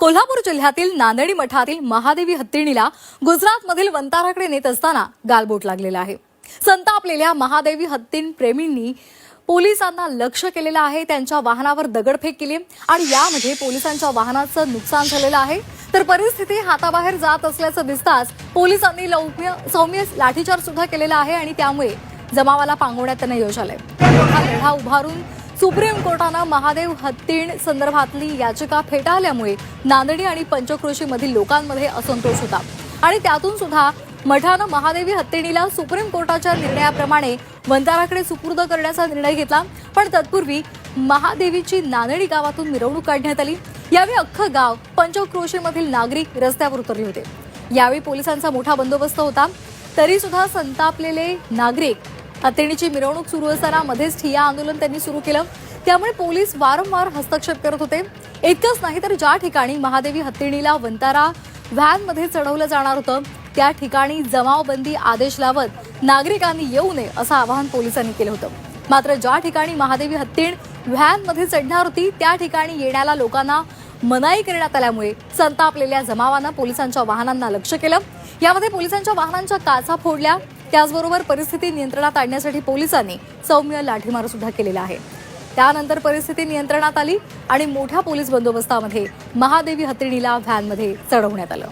कोल्हापूर जिल्ह्यातील नांदेडी मठातील महादेवी हत्तीणीला गुजरातमधील वंताराकडे नेत असताना गालबोट लागलेला आहे। संतापलेल्या महादेवी हत्तीण प्रेमींनी पोलिसांना लक्ष केलेलं आहे। त्यांच्या वाहनावर दगडफेक केली आणि यामध्ये पोलिसांच्या वाहनाचं नुकसान झालेलं आहे। तर परिस्थिती हाताबाहेर जात असल्याचं दिसताच पोलिसांनी सौम्य लाठीचार्ज सुद्धा केलेला आहे आणि त्यामुळे जमावाला पांगवण्यात त्यांना यश आलंय। मोठा लढा उभारून सुप्रीम कोर्टानं महादेव हत्तीण संदर्भातली याचिका फेटाळल्यामुळे नांदेडी आणि पंचक्रोशीमधील लोकांमध्ये असंतोष होता आणि त्यातून सुद्धा मठानं महादेवी हत्तीणीला सुप्रीम कोर्टाच्या निर्णयाप्रमाणे वंताराकडे सुपूर्द करण्याचा निर्णय घेतला। पण तत्पूर्वी महादेवीची नांदेडी गावातून मिरवणूक काढण्यात आली। यावेळी अख्खं गाव पंचक्रोशीमधील नागरिक रस्त्यावर उतरले होते। यावेळी पोलिसांचा मोठा बंदोबस्त होता। तरी सुद्धा संतापलेले नागरिक हत्तीणीची मिरवणूक सुरू असताना मध्येच ठिय्या आंदोलन त्यांनी सुरू केलं। त्यामुळे पोलीस वारंवार हस्तक्षेप करत होते। इतकंच नाही तर ज्या ठिकाणी महादेवी हत्तीणीला वंतारा व्हॅनमध्ये चढवलं जाणार होतं त्या ठिकाणी जमावबंदी आदेश लावत नागरिकांनी येऊ नये असं आवाहन पोलिसांनी केलं होतं। मात्र ज्या ठिकाणी महादेवी हत्तीण व्हॅनमध्ये चढणार होती त्या ठिकाणी येण्याला लोकांना मनाई करण्यात आल्यामुळे संतापलेल्या जमावानं पोलिसांच्या वाहनांना लक्ष केलं। यामध्ये पोलिसांच्या वाहनांच्या काचा फोडल्या। त्याचबरोबर परिस्थिती नियंत्रणात आणण्यासाठी पोलिसांनी सौम्य लाठीमार सुद्धा केलेला आहे। त्यानंतर परिस्थिती नियंत्रणात आली आणि मोठ्या पोलीस बंदोबस्तामध्ये महादेवी हत्तीणीला व्हॅनमध्ये चढवण्यात आलं।